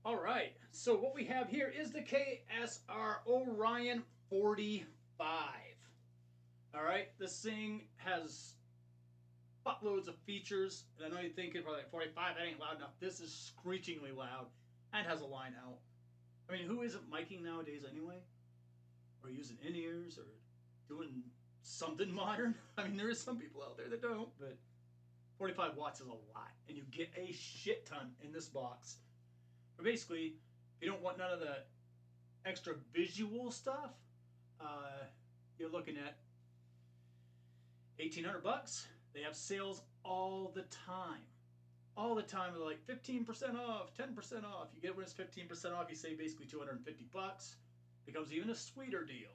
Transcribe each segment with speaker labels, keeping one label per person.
Speaker 1: All right, so what we have here is the KSR Orion 45. All right, this thing has buttloads of features, and I know you're thinking probably like 45, that ain't loud enough. This is screechingly loud and has a line out. I mean, who isn't miking nowadays anyway? Or using in-ears or doing something modern? I mean, there is some people out there that don't, but 45 watts is a lot, and you get a shit ton in this box. But basically, if you don't want none of the extra visual stuff, you're looking at 1,800 bucks. They have sales all the time. All the time, they're like 15% off, 10% off. You get when it's 15% off, you save basically 250 bucks. Becomes even a sweeter deal.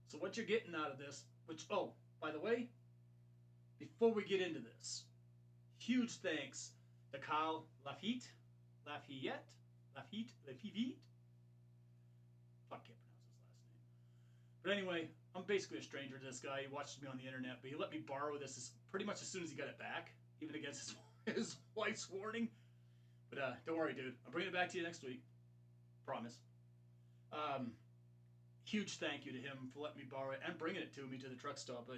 Speaker 1: So what you're getting out of this, which, oh, by the way, before we get into this, huge thanks to Kyle Lafite. Fuck, can't pronounce his last name. But anyway, I'm basically a stranger to this guy. He watches me on the internet, but he let me borrow this pretty much as soon as he got it back, even against his wife's warning. But don't worry, dude. I'm bringing it back to you next week. Promise. Huge thank you to him for letting me borrow it and bringing it to me to the truck stop.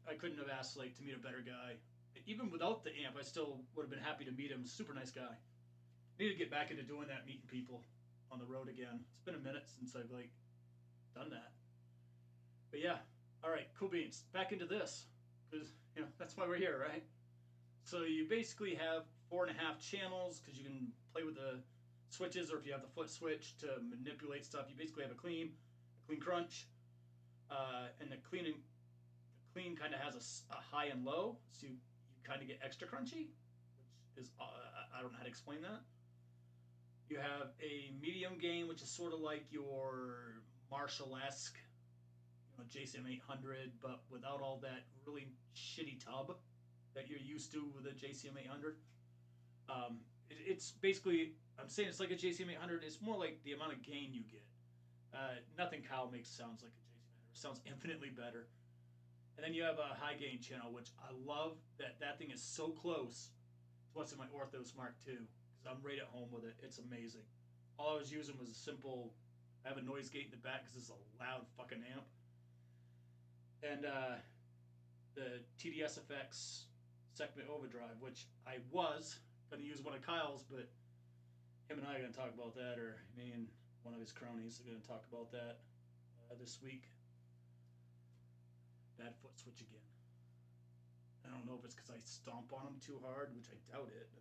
Speaker 1: I couldn't have asked to meet a better guy. Even without the amp, I still would have been happy to meet him. Super nice guy. Need to get back into doing that, meeting people on the road again. It's been a minute since I've done that. But yeah, all right, cool beans. Back into this, because that's why we're here, right? So you basically have 4.5 channels because you can play with the switches, or if you have the foot switch to manipulate stuff, you basically have a clean crunch, and the clean kind of has a high and low, so you kind of get extra crunchy, which is I don't know how to explain that. You have a medium gain, which is sort of like your Marshall-esque, JCM 800, but without all that really shitty tub that you're used to with a JCM 800. It's basically, I'm saying it's like a JCM 800. It's more like the amount of gain you get. Nothing Kyle makes sounds like a JCM 800. It sounds infinitely better. And then you have a high gain channel, which I love that thing is so close to what's in my Ortho Smart 2. I'm right at home with it. It's amazing. All I was using was a simple, I have a noise gate in the back because it's a loud fucking amp. And the TDS Effects Sekhmet Overdrive, which I was going to use one of Kyle's, but him and I are going to talk about that, or me and one of his cronies are going to talk about that this week. Bad foot switch again. I don't know if it's because I stomp on them too hard, which I doubt it.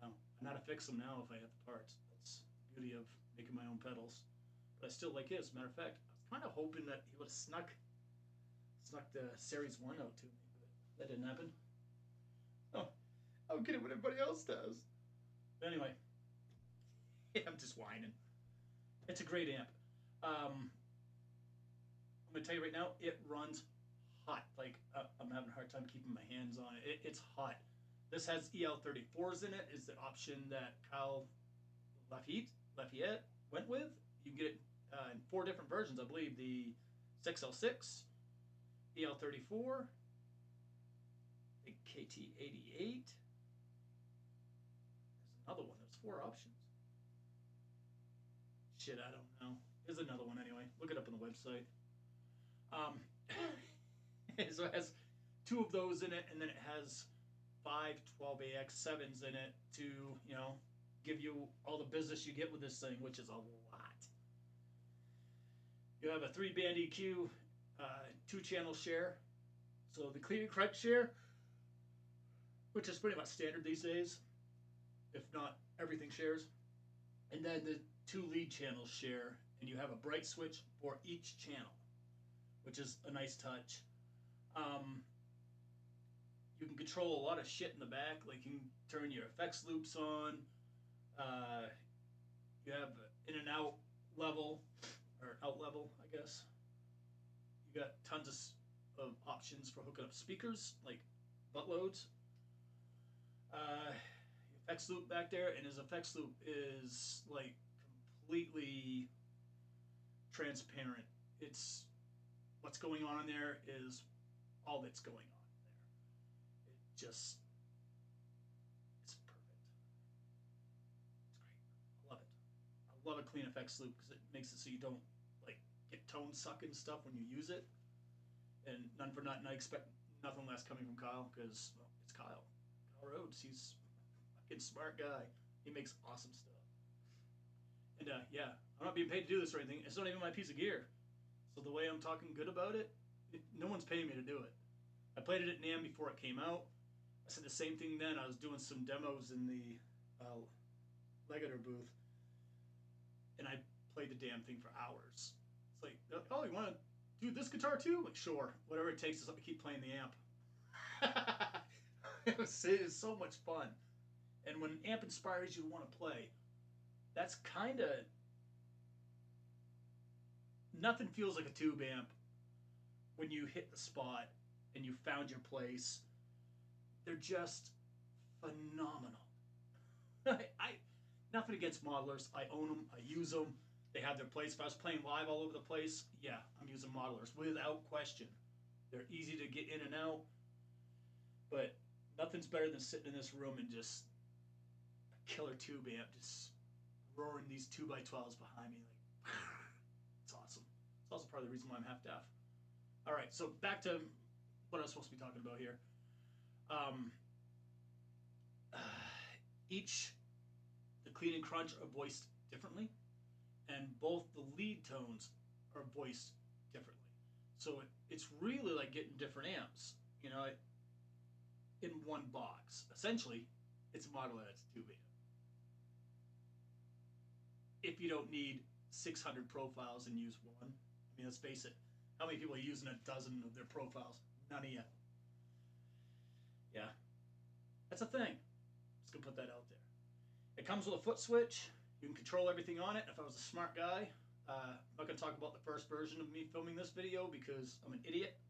Speaker 1: I know how to fix them now if I have the parts. That's the beauty of making my own pedals. But I still like his. Matter of fact, I was kind of hoping that he would have snuck the Series 1 out to me, but that didn't happen. Oh, I'll get it what everybody else does. But anyway, I'm just whining. It's a great amp. I'm going to tell you right now, it runs hot. I'm having a hard time keeping my hands on it. It's hot. This has EL34s in it, is the option that Kyle Lafayette went with. You can get it in 4 different versions, I believe. The 6L6, EL34, the KT88. There's another one. There's 4 options. Shit, I don't know. There's another one anyway. Look it up on the website. So it has 2 of those in it, and then it has 5 12AX7s in it to, give you all the business you get with this thing, which is a lot. You have a 3-band EQ, 2-channel share. So the clean and crunch share, which is pretty much standard these days, if not everything shares. And then the 2 lead channels share, and you have a bright switch for each channel, which is a nice touch. You can control a lot of shit in the back, like you can turn your effects loops on. You have in and out level, or out level, I guess. You got tons of options for hooking up speakers, like buttloads. effects loop back there, and his effects loop is like completely transparent. It's what's going on in there is all that's going on there. It just it's perfect. It's great. I love it. I love a clean effects loop because it makes it so you don't like get tone sucking stuff when you use it. And none for nothing, I expect nothing less coming from Kyle because well, it's Kyle. Kyle Rhodes. He's a fucking smart guy. He makes awesome stuff. And yeah, I'm not being paid to do this or anything. It's not even my piece of gear. So the way I'm talking good about it, no one's paying me to do it. I played it at NAMM before it came out. I said the same thing then. I was doing some demos in the Legator booth, and I played the damn thing for hours. It's like, oh, you want to do this guitar too? Like, sure. Whatever it takes to let me keep playing the amp. It was so much fun. And when an amp inspires you to want to play, that's kind of... Nothing feels like a tube amp when you hit the spot and you found your place. They're just phenomenal. Nothing against modelers. I own them. I use them. They have their place. If I was playing live all over the place, yeah, I'm using modelers without question. They're easy to get in and out, but nothing's better than sitting in this room and just a killer tube amp just roaring these 2x12s behind me. Like, it's awesome. It's also part of the reason why I'm half deaf. All right, so back to what I was supposed to be talking about here. The clean and crunch are voiced differently, and both the lead tones are voiced differently. So it's really like getting different amps, you know, in one box. Essentially, it's a model that's a tube amp. If you don't need 600 profiles and use one, I mean, let's face it, how many people are using a dozen of their profiles? None of you. Yeah, that's a thing. Just gonna put that out there. It comes with a foot switch. You can control everything on it. If I was a smart guy, I'm not gonna talk about the first version of me filming this video because I'm an idiot.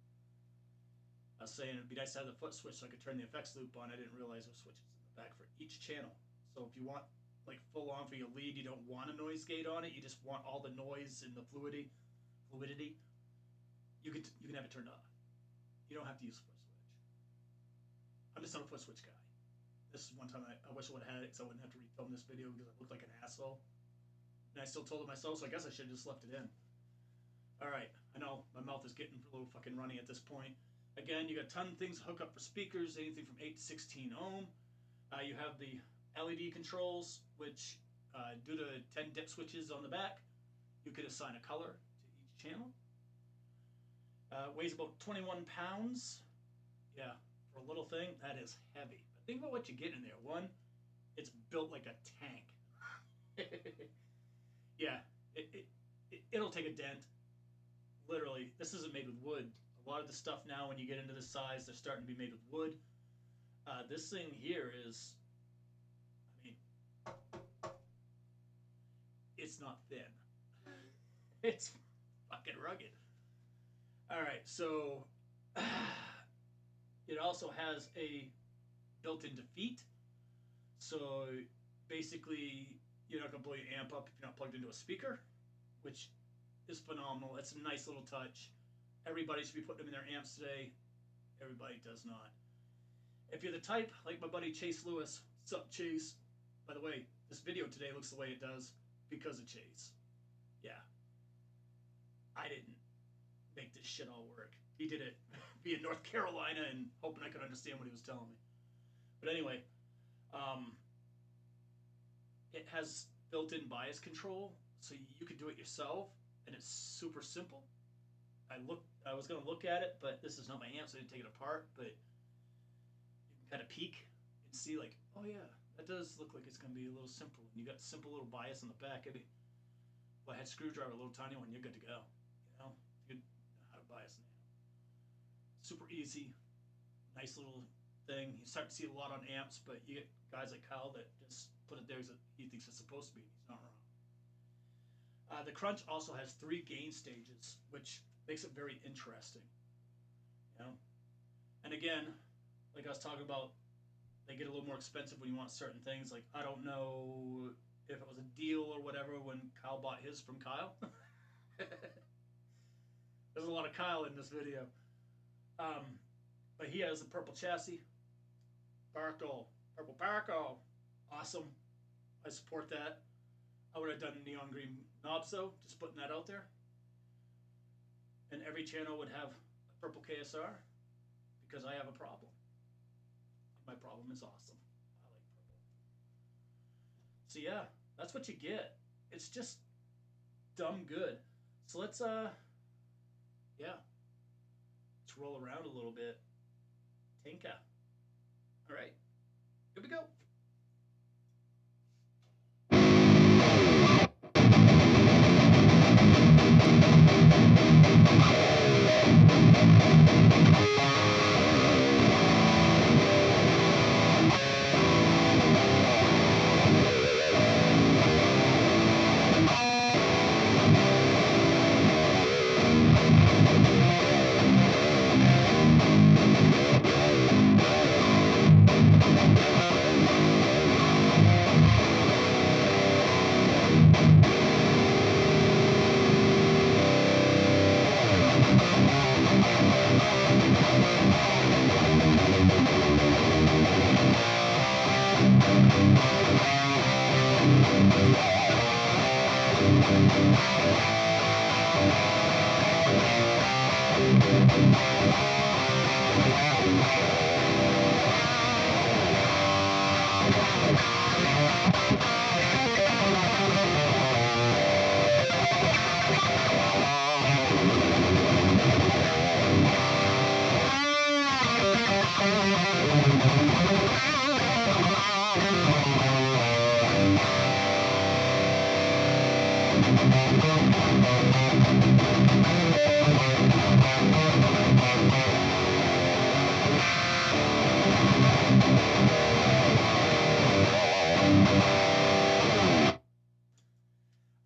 Speaker 1: I was saying it'd be nice to have the foot switch so I could turn the effects loop on. I didn't realize there were switches in the back for each channel. So if you want like full on for your lead, you don't want a noise gate on it. You just want all the noise and the fluidity. You can have it turned off. You don't have to use a foot switch. I'm just not a foot switch guy. This is one time I wish I would have had it because I wouldn't have to refilm this video because I looked like an asshole. And I still told it myself, so I guess I should have just left it in. Alright, I know my mouth is getting a little fucking runny at this point. Again, you got a ton of things to hook up for speakers, anything from 8 to 16 ohm. You have the LED controls, which due to 10 dip switches on the back, you could assign a color to each channel. Weighs about 21 pounds. Yeah, for a little thing, that is heavy. But think about what you get in there. One, it's built like a tank. Yeah, it'll take a dent. Literally, this isn't made with wood. A lot of the stuff now, when you get into this size, they're starting to be made with wood. This thing here is, I mean, it's not thin. It's fucking rugged. Alright, so it also has a built-in defeat. So basically, you're not going to blow your amp up if you're not plugged into a speaker, which is phenomenal. It's a nice little touch. Everybody should be putting them in their amps today. Everybody does not. If you're the type, like my buddy Chase Lewis, what's up, Chase? By the way, this video today looks the way it does because of Chase. Yeah. I didn't make this shit all work. He did it via North Carolina and hoping I could understand what he was telling me. But anyway, it has built-in bias control, so you can do it yourself, and it's super simple. I was going to look at it, but this is not my amp, so I didn't take it apart, but you can kind of peek and see like, oh yeah, that does look like it's going to be a little simple. And you got simple little bias on the back. If I had a screwdriver, a little tiny one, you're good to go. You know, you know how to bias an amp. Super easy, nice little thing. You start to see a lot on amps, but you get guys like Kyle that just put it there because he thinks it's supposed to be. He's not wrong. The Crunch also has 3 gain stages, which makes it very interesting. You know? And again, like I was talking about they get a little more expensive when you want certain things. Like, I don't know if it was a deal or whatever when Kyle bought his from Kyle. There's a lot of Kyle in this video. But he has the purple chassis. Purple Barco. Awesome. I support that. I would have done neon green knobs though, just putting that out there. And every channel would have a purple KSR because I have a problem. My problem is awesome. I like purple. So yeah, that's what you get. It's just dumb good. So let's roll around a little bit. Tinka. All right, here we go.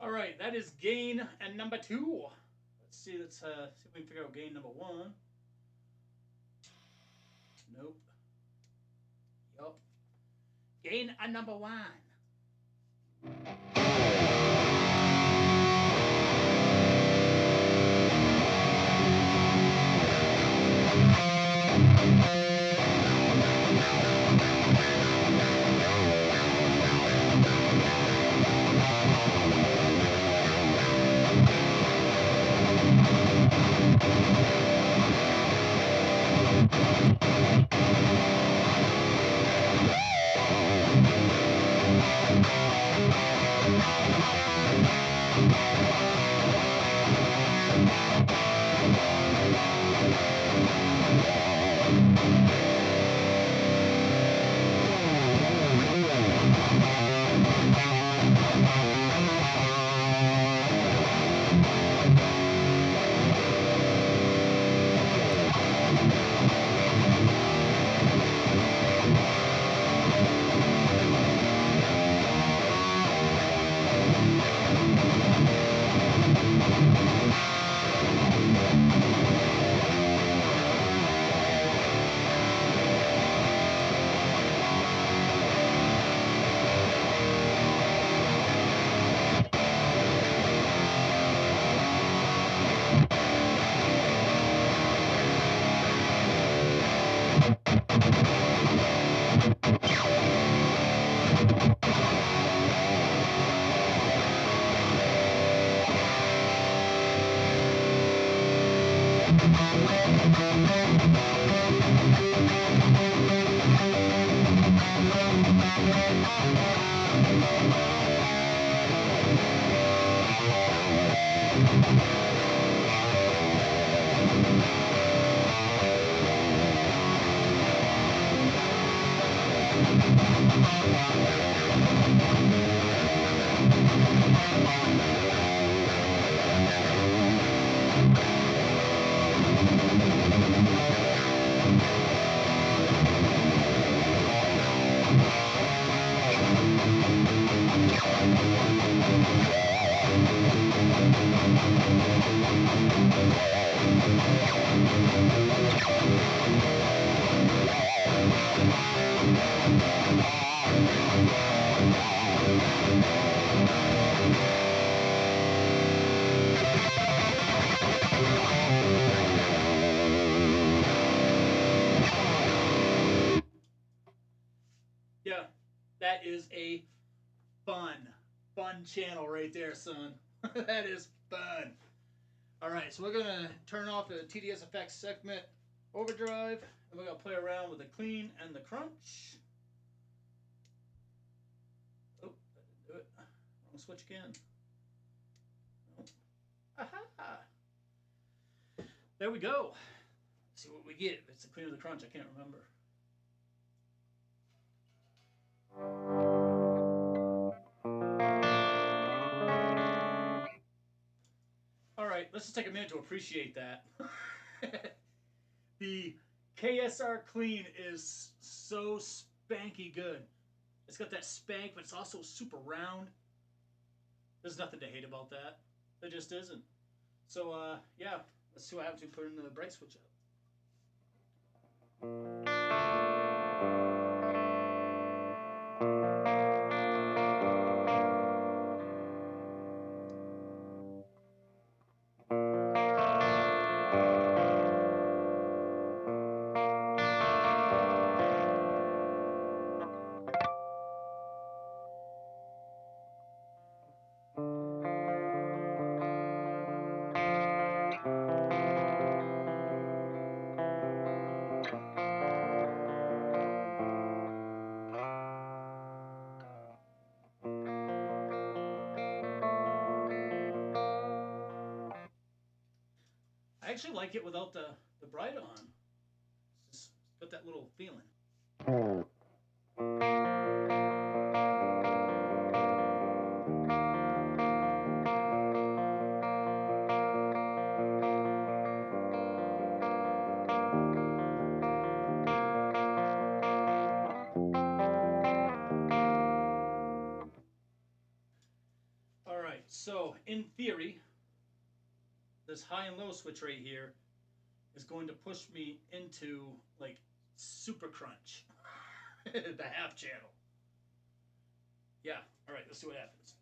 Speaker 1: All right, that is gain and number 2. Let's see if we can figure out gain number 1. Nope. Yup. Gain and number 1. Yeah, that is a fun channel right there, son. That is fun. All right, so we're gonna turn off the TDS Effects Sekhmet Overdrive, and we're gonna play around with the clean and the crunch. Oh, I didn't do it. Wrong switch again. Oh. Aha! There we go. Let's see what we get. If it's the clean or the crunch, I can't remember. All right, let's just take a minute to appreciate that. The KSR clean is so spanky good. It's got that spank, but it's also super round. There's nothing to hate about that. There just isn't. So, yeah, let's see what happens when we put in the bright switch up. I actually like it without the bright on. It's just got that little feeling. All right, so in theory, this high and low switch right here is going to push me into like super crunch, the half channel. Yeah, all right, let's see what happens.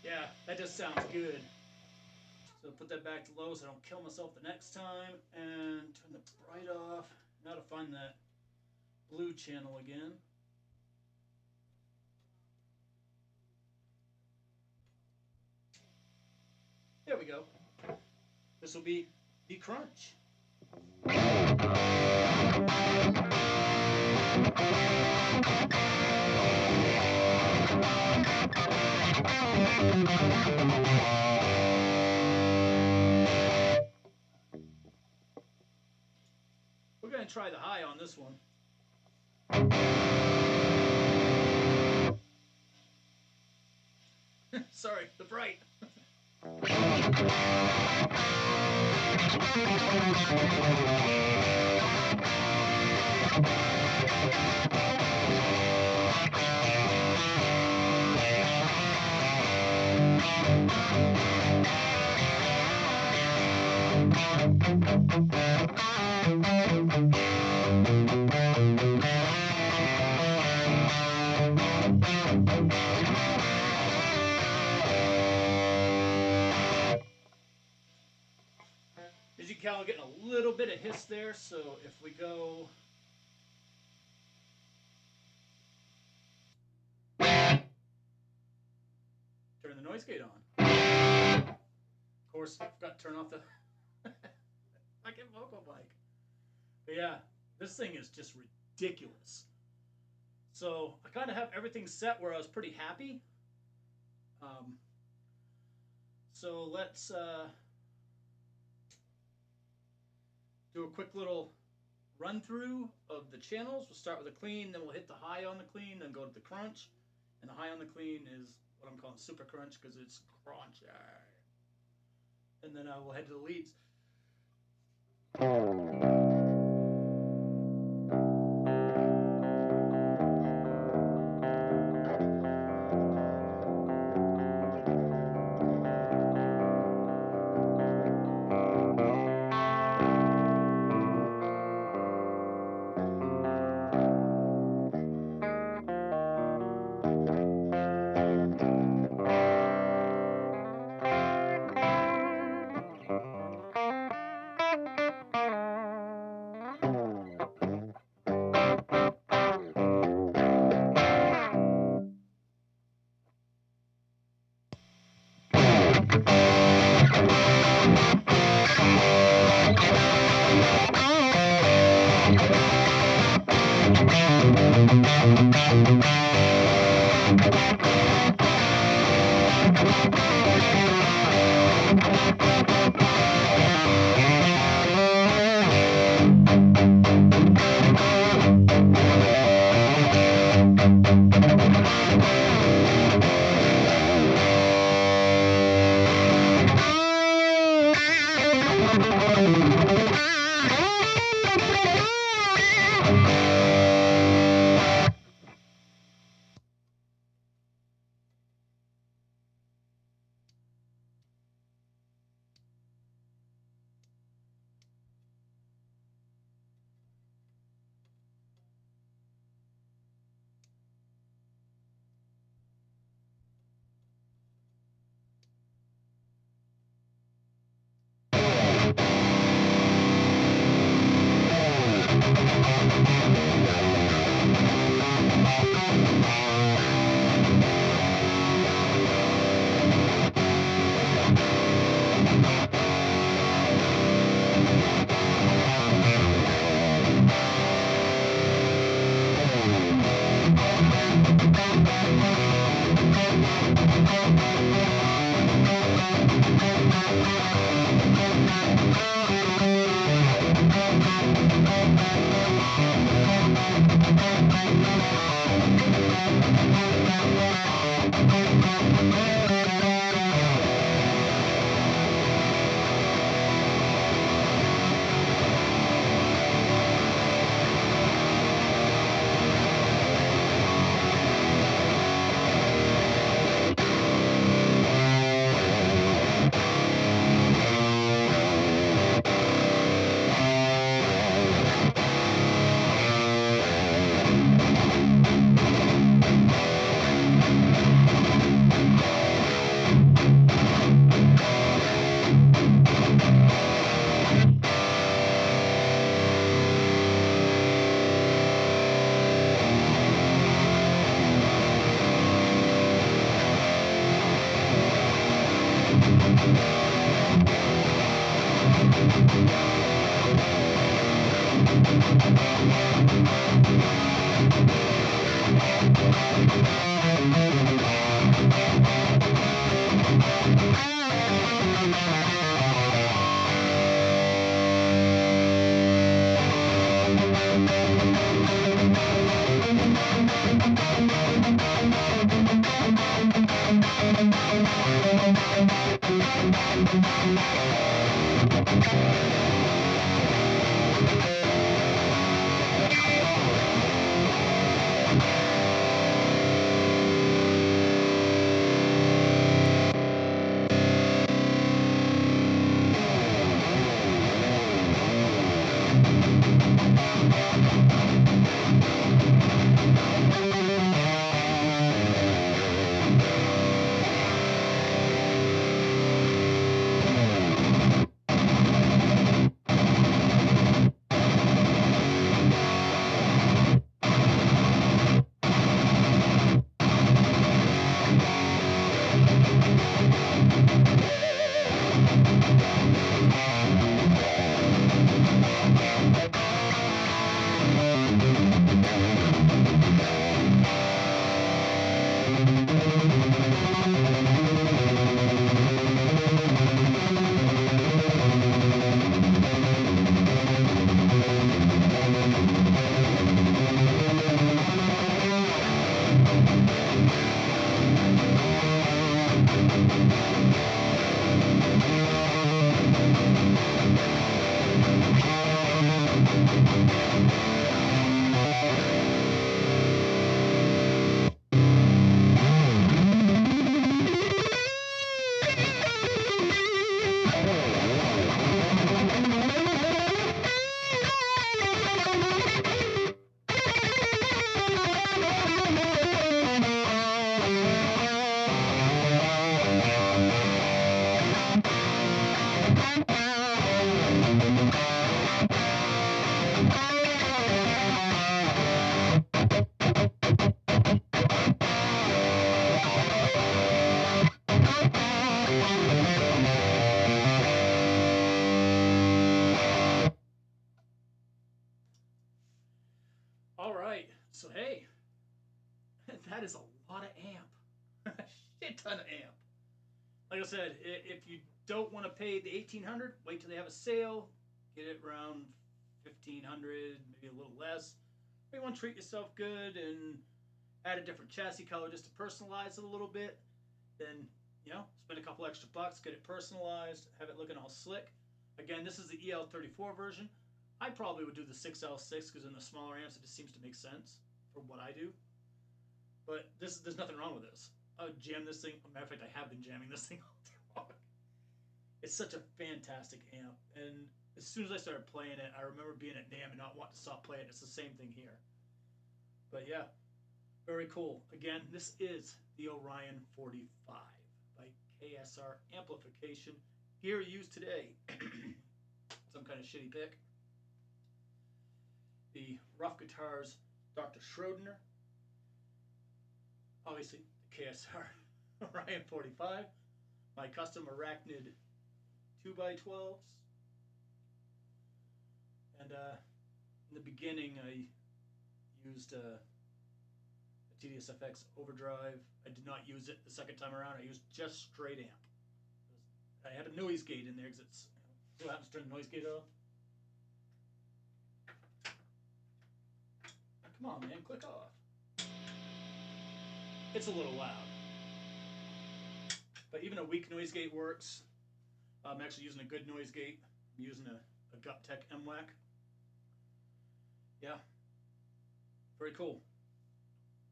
Speaker 1: Yeah, that just sounds good. So put that back to low so I don't kill myself the next time, and turn the bright off. Now to find that blue channel again. There we go. This will be the crunch. We're going to try the high on this one. Sorry, the bright. As you can tell, I'm getting a little bit of hiss there, so if we go... Turn the noise gate on. Of course, I've got to turn off the fucking vocal mic. But yeah, this thing is just ridiculous. So I kind of have everything set where I was pretty happy. So let's do a quick little run through of the channels. We'll start with a clean, then we'll hit the high on the clean, then go to the crunch. And the high on the clean is what I'm calling super crunch because it's crunchy. And then we'll head to the leads. All right. So hey, that is a lot of amp. A shit ton of amp. Like I said, if you don't want to pay the 1800, wait till they have a sale. Get it around 1500, maybe a little less. If you want to treat yourself good and add a different chassis color just to personalize it a little bit, then spend a couple extra bucks, get it personalized, have it looking all slick. Again, this is the EL34 version. I probably would do the 6L6 because in the smaller amps it just seems to make sense for what I do. But there's nothing wrong with this. I would jam this thing. As a matter of fact, I have been jamming this thing all day long. It's such a fantastic amp, and as soon as I started playing it, I remember being at NAMM and not wanting to stop playing. It's the same thing here. But yeah, very cool. Again, this is the Orion 45 by KSR Amplification. Gear used today. Some kind of shitty pick. The rough guitars, Dr. Schrodinger. Obviously, the KSR Orion 45. My custom Arachnid 2x12s. And in the beginning, I used a TDSFX Overdrive. I did not use it the second time around. I used just straight amp. I had a noise gate in there because it's what happens to turn the noise gate off. Come on, man, click off. It's a little loud. But even a weak noise gate works. I'm actually using a good noise gate. I'm using a GutTech MWAC. Yeah. Very cool.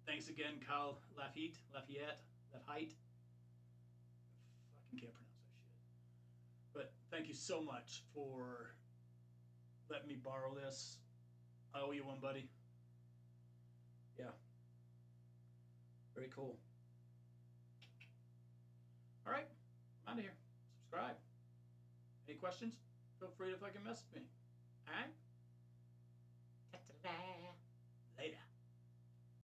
Speaker 1: Thanks again, Kyle Lafayette. Fucking can't pronounce that shit. But thank you so much for letting me borrow this. I owe you one, buddy. Yeah. Very cool. All right. I'm out of here. Subscribe. Any questions? Feel free to fucking message me. All right?